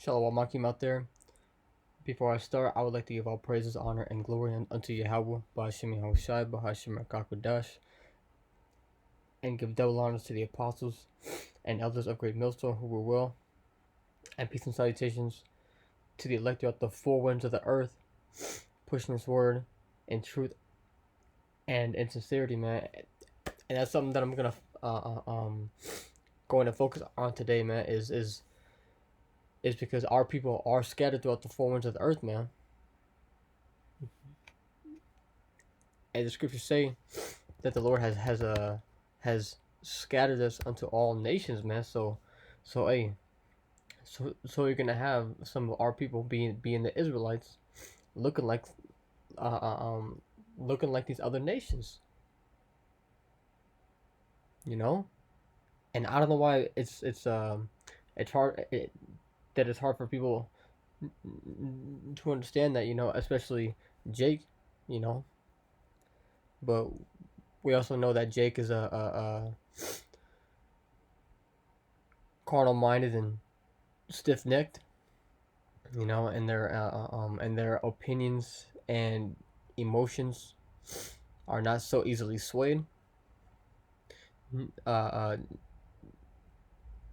Shalom Makim out there. Before I start, I would like to give all praises, honor, and glory unto Yahweh, Ba'ashim Yahushai, Ba'ashim Rakakwadash, and give double honors to the apostles and elders of Great Millstone who were well, and peace and salutations to the elect throughout the four winds of the earth, pushing His word in truth and in sincerity, man. And that's something that I'm gonna going to focus on today, man. Is because our people are scattered throughout the four winds of the earth, man. And the scriptures say that the Lord has scattered us unto all nations, man. So you're gonna have some of our people being the Israelites, looking like uh, uh, um looking like these other nations, you know. And I don't know why it's hard that it's hard for people to understand that, you know, especially Jake, you know. But we also know that Jake is a carnal minded and stiff necked, you know, and their opinions and emotions are not so easily swayed. Uh, uh,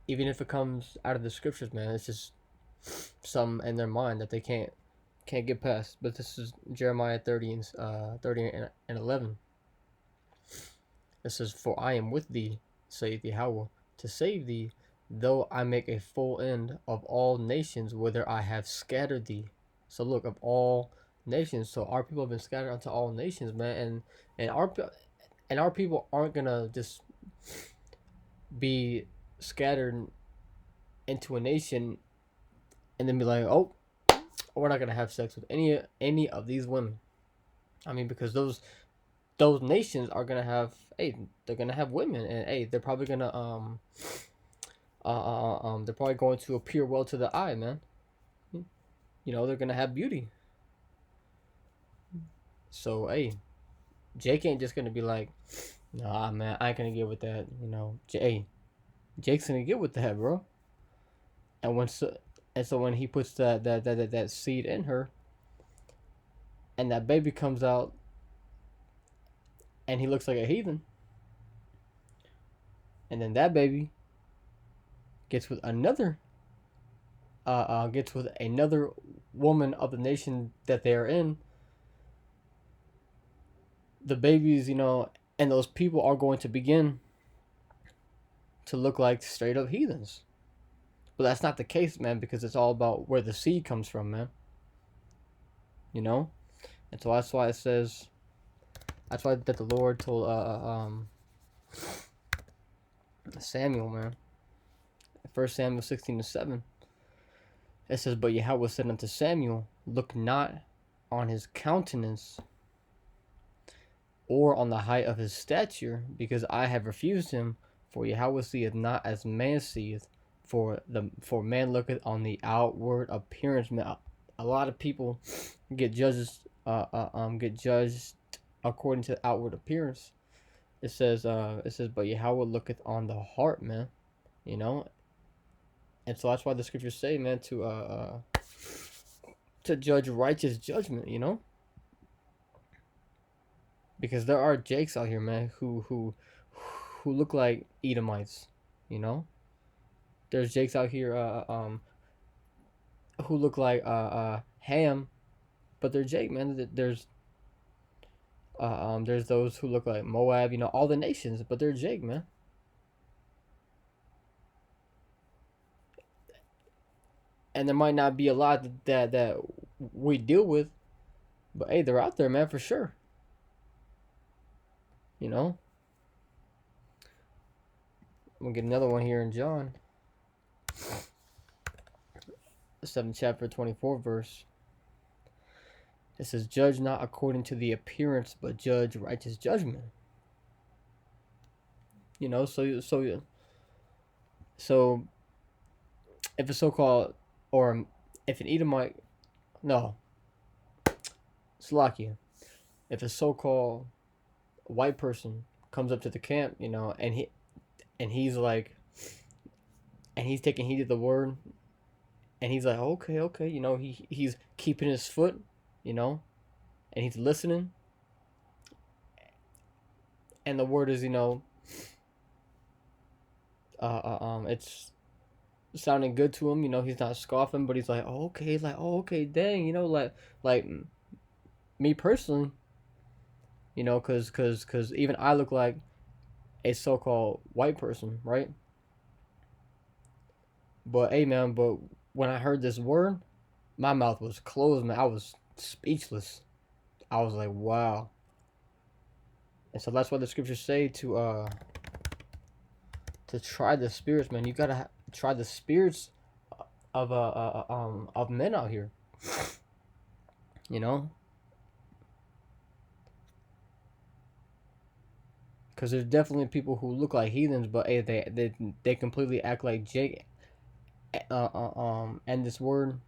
Even if it comes out of the scriptures, man, it's just some in their mind that they can't get past. But this is Jeremiah 30 and 11. It says, "For I am with thee, saith Yahweh, to save thee, though I make a full end of all nations, whither I have scattered thee." So look, of all nations. So our people have been scattered unto all nations, man, and our people aren't gonna just be scattered into a nation and then be like, oh, we're not gonna have sex with any of these women. I mean, because those nations are gonna have, hey, they're gonna have women, and hey, they're probably gonna they're probably going to appear well to the eye, man. You know, they're gonna have beauty. So hey, Jake ain't just gonna be like, nah, man, I ain't gonna get with that. You know, hey, Jake's gonna get with that, bro. And so when he puts that seed in her, and that baby comes out, and he looks like a heathen, and then that baby gets with another woman of the nation that they are in, the babies, you know, and those people are going to begin to look like straight up heathens. But that's not the case, man, because it's all about where the seed comes from, man. You know, and so that's why it says, that's why that the Lord told Samuel, man, 1 Samuel 16:7. It says, "But Yahweh said unto Samuel, Look not on his countenance or on the height of his stature, because I have refused him. For Yahweh seeth not as man seeth, for man looketh on the outward appearance." Man, a lot of people get judged according to the outward appearance. It says, "But Yahweh looketh on the heart, man." You know, and so that's why the scriptures say, man, to judge righteous judgment. You know, because there are Jakes out here, man, who look like Edomites. You know, there's Jakes out here who look like Ham, but they're Jake, man. There's those who look like Moab. You know, all the nations, but they're Jake, man. And there might not be a lot that we deal with, but hey, they're out there, man, for sure. You know, we'll get another one here in John, the 7th chapter, 24 verse. It says, "Judge not according to the appearance, but judge righteous judgment." You know, so if a so-called, or if an Edomite, no, Slovakia, if a so-called white person comes up to the camp, you know, and he's like, and he's taking heed of the word, And he's like, okay, okay, you know, he's keeping his foot, you know, and he's listening. And the word is, you know, it's sounding good to him. You know, he's not scoffing, but he's like, oh, okay, like, oh, okay, dang, you know, like me personally, you know, cause even I look like a so-called white person, right? But hey, man, but when I heard this word, my mouth was closed, man. I was speechless. I was like, wow. And so that's why the scriptures say to try the spirits, man. You gotta try the spirits of men out here. You know, because there's definitely people who look like heathens, but hey, they completely act like Jake. And this word,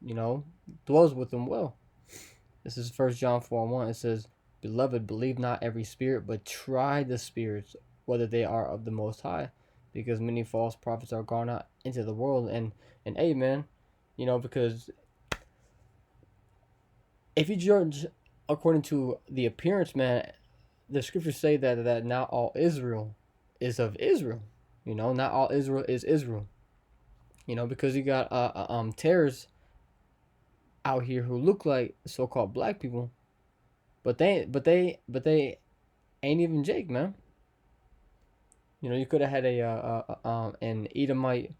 you know, dwells with them well. This is 1 John 4:1. It says, "Beloved, believe not every spirit, but try the spirits whether they are of the Most High, because many false prophets are gone out into the world." And amen, you know, because if you judge according to the appearance, man, the scriptures say that not all Israel is of Israel. You know, not all Israel is Israel. You know, because you got tares out here who look like so-called black people, but they ain't even Jake, man. You know, you could have had an Edomite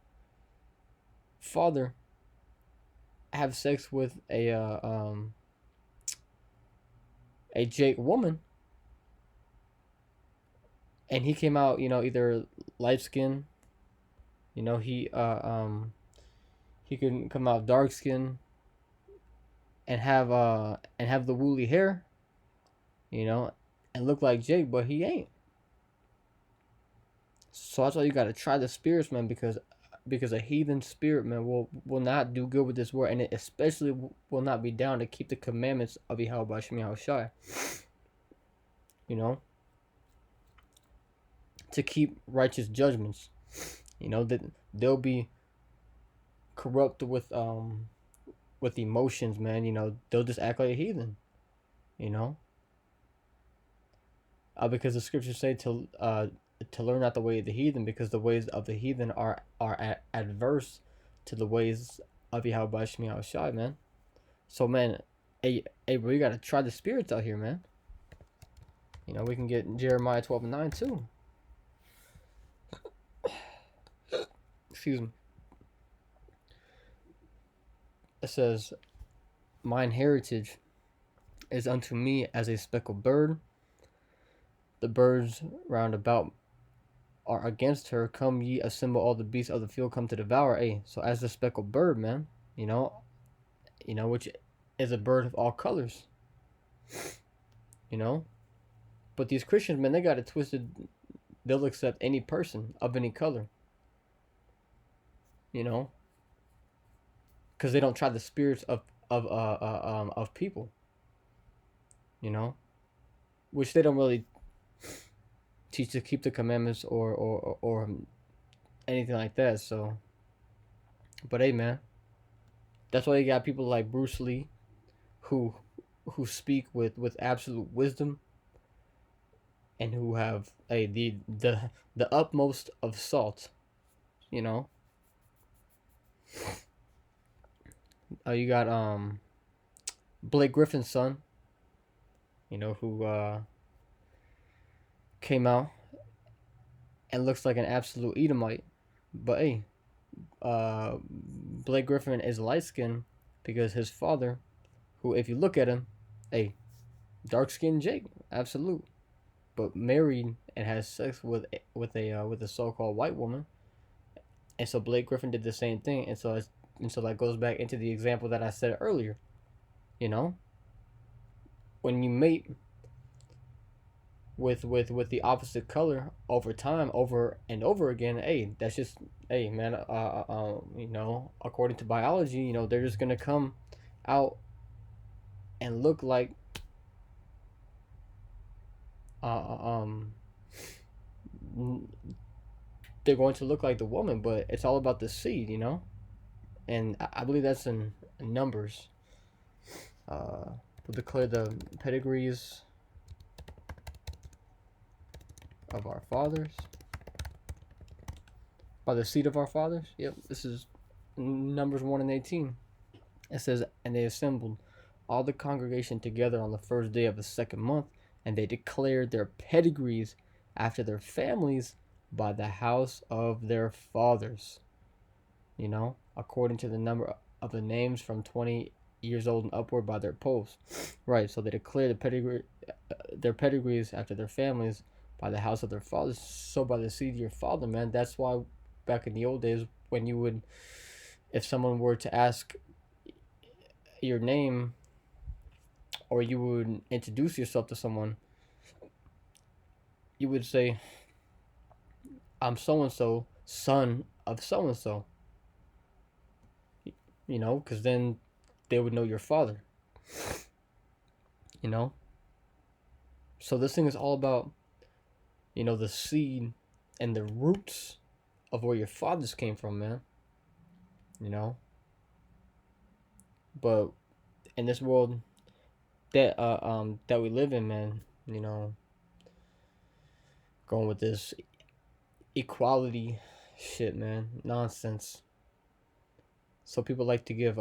father have sex with a Jake woman, and he came out, you know, either light skin, you know, he could come out dark skin and have the woolly hair, you know, and look like Jake, but he ain't. So that's why you gotta try the spirits, man, because a heathen spirit, man, will not do good with this word, and it especially will not be down to keep the commandments of Yahweh Shemi Shai. You know, to keep righteous judgments. You know that they'll be corrupt with emotions, man. You know, they'll just act like a heathen. You know, because the scriptures say to learn not the way of the heathen, because the ways of the heathen are adverse to the ways of Yahweh Shemi Shai, man. So, man, hey, bro, you gotta try the spirits out here, man. You know, we can get Jeremiah 12:9 too. Excuse me. It says, "Mine heritage is unto me as a speckled bird. The birds round about are against her. Come ye, assemble all the beasts of the field, come to devour." Hey, so as the speckled bird, man, which is a bird of all colors, you know. But these Christians, man, they got it twisted. They'll accept any person of any color, you know, because they don't try the spirits of people, you know, which they don't really teach to keep the commandments or anything like that. So, but hey, man, that's why you got people like Bruce Lee, who speak with absolute wisdom and who have the utmost of salt, you know. You got Blake Griffin's son, you know, who came out and looks like an absolute Edomite, but hey, Blake Griffin is light skinned because his father, who if you look at him, hey, dark skinned Jake, absolute, but married and has sex with a so called white woman, and so Blake Griffin did the same thing, and so that goes back into the example that I said earlier, you know, when you mate with the opposite color over time, over and over again, hey, that's just, hey, man, you know, according to biology, you know, they're just gonna come out and look like uh, um they're going to look like the woman, but it's all about the seed, you know. and I believe that's in Numbers. We'll declare the pedigrees of our fathers by the seed of our fathers. Yep, this is Numbers 1 and 18. It says, and they assembled all the congregation together on the first day of the second month, and they declared their pedigrees after their families by the house of their fathers. You know, according to the number of the names from 20 years old and upward by their posts. Right, so they declared their pedigrees after their families by the house of their fathers. So by the seed of your father, man. That's why back in the old days, when you would, if someone were to ask your name, or you would introduce yourself to someone, you would say, I'm so and so, son of so and so. You know, because then they would know your father. You know? So this thing is all about, you know, the seed and the roots of where your fathers came from, man. You know? But in this world that we live in, man, you know, going with this equality shit, man, nonsense. So people like to give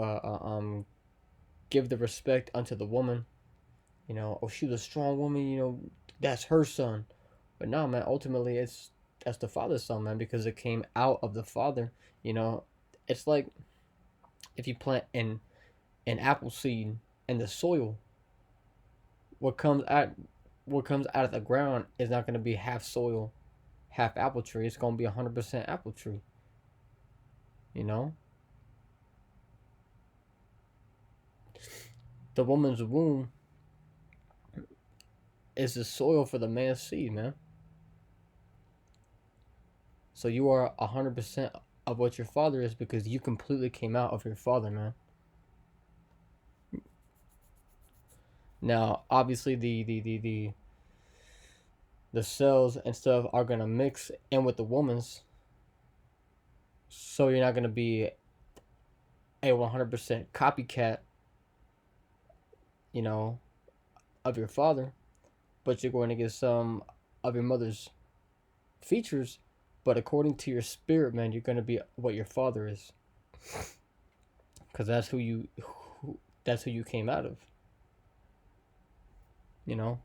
the respect unto the woman. You know, oh, she's a strong woman. You know, that's her son. But no, man. Ultimately, that's the father's son, man, because it came out of the father. You know, it's like if you plant an apple seed in the soil, what comes out of the ground is not going to be half soil, half apple tree. It's going to be 100% apple tree. You know, the woman's womb is the soil for the man's seed, man. So you are 100% of what your father is because you completely came out of your father, man. Now, obviously, the cells and stuff are gonna mix in with the woman's, so you're not gonna be a 100% copycat, you know, of your father, but you're going to get some of your mother's features. But according to your spirit, man, you're gonna be what your father is, because that's who you came out of. You know.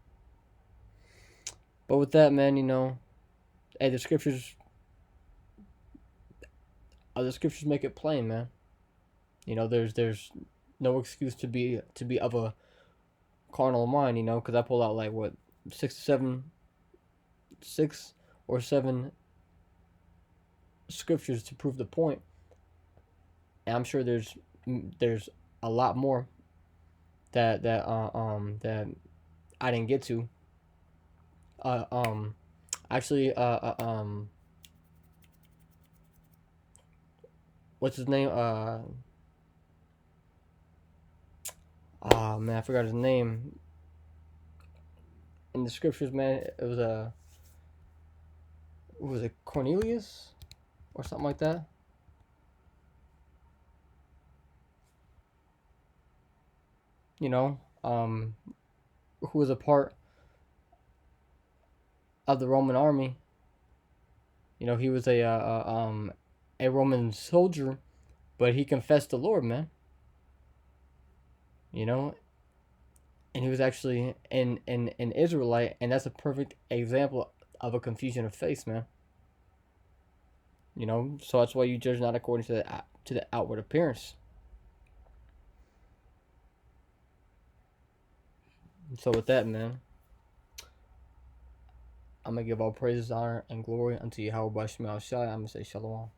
But with that, man, you know, hey, the scriptures make it plain, man. You know, there's no excuse to be of a carnal mind, you know, because I pull out like what 6 or 7 scriptures to prove the point, and I'm sure there's a lot more that I didn't get to. Uh, um, actually, what's his name? Oh man, I forgot his name. In the scriptures, man, it was was it Cornelius or something like that? You know, who was a part of the Roman army. You know, he was a Roman soldier, but he confessed the Lord, man. You know, and he was actually an Israelite, and that's a perfect example of a confusion of faith, man. You know, so that's why you judge not according to the outward appearance. So with that, man, I'm gonna give all praises, honor, and glory unto Yahweh Shai. I'm gonna say Shalom.